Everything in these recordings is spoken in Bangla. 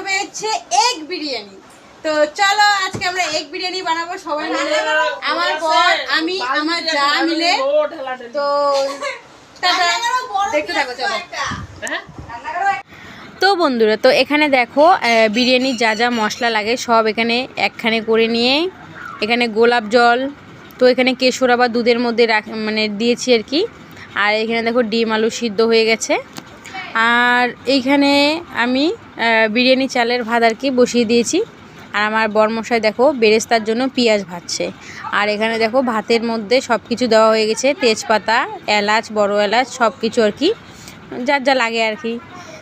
হবে হচ্ছে এগ বিরিয়ানি। তো চলো আজকে আমরা এগ বিরিয়ানি বানাবো সবাই মিলে, আমার বর, আমি, আমার যা মিলে। তো দেখতে থাকো, চলো। তো বন্ধুরা, তো এখানে দেখো বিরিয়ানির যা যা মশলা লাগে সব এখানে একখানে করে নিয়ে, এখানে গোলাপ জল, তো এখানে কেশর আবার দুধের মধ্যে মানে দিয়েছি আর কি। আর এখানে দেখো ডিম আলু সিদ্ধ হয়ে গেছে। আর এইখানে আমি বিরিয়ানি চালের ভাত আর কি বসিয়ে দিয়েছি। আর আমার বরমশাই দেখো বেরেস্তার জন্য পেঁয়াজ ভাজছে। আর এখানে দেখো ভাতের মধ্যে সব কিছু দেওয়া হয়ে গেছে, তেজপাতা, এলাচ, বড় এলাচ, সব কিছু আর কি যার যা লাগে আর কি।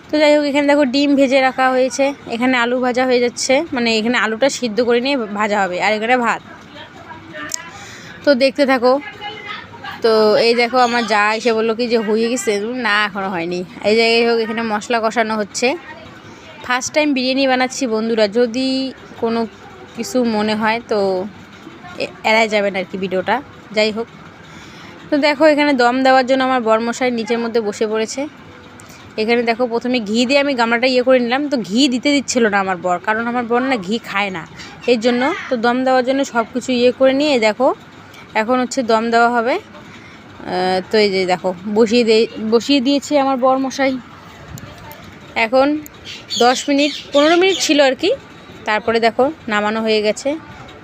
তো যাই হোক, এখানে দেখো ডিম ভেজে রাখা হয়েছে, এখানে আলু ভাজা হয়ে যাচ্ছে, মানে এখানে আলুটা সিদ্ধ করে নিয়ে ভাজা হবে। আর এখানে ভাত। তো দেখতে থাকো। তো এই দেখো আমার যা এসে বললো কি যে হয়ে গেছে, না এখনও হয়নি। এই জায়গায় হোক, এখানে মশলা কষানো হচ্ছে। ফার্স্ট টাইম বিরিয়ানি বানাচ্ছি বন্ধুরা, যদি কোনো কিছু মনে হয় তো এড়াই যাবেন আর কি ভিডিওটা। যাই হোক, তো দেখো এখানে দম দেওয়ার জন্য আমার বরমশাই নিচের মধ্যে বসে পড়েছে। এখানে দেখো প্রথমে ঘি দিয়ে আমি গামলাটা করে নিলাম, তো ঘি দিতে দিচ্ছিল না আমার বর, কারণ আমার বর না ঘি খায় না, এই জন্য। তো দম দেওয়ার জন্য সব কিছু করে নিয়ে দেখো এখন হচ্ছে দম দেওয়া হবে। তো এই যে দেখো বসিয়ে দিয়েছে আমার বরমশাই। এখন 10 মিনিট 15 মিনিট ছিল আর কি, তারপরে দেখো নামানো হয়ে গেছে।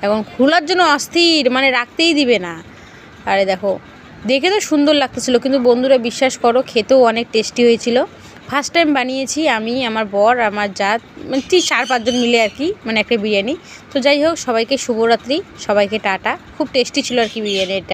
এখন খোলার জন্য অস্থির, মানে রাখতেই দিবে না। আরে দেখো, দেখে তো সুন্দর লাগতেছিল, কিন্তু বন্ধুরা বিশ্বাস করো খেতেও অনেক টেস্টি হয়েছিল। ফার্স্ট টাইম বানিয়েছি আমি, আমার বর, আমার জাত, মানে ঠিক 4-5 জন মিলে আর কি, মানে একটা বিরিয়ানি। তো যাই হোক, সবাইকে শুভরাত্রি, সবাইকে টাটা। খুব টেস্টি ছিল আর কি বিরিয়ানিটা।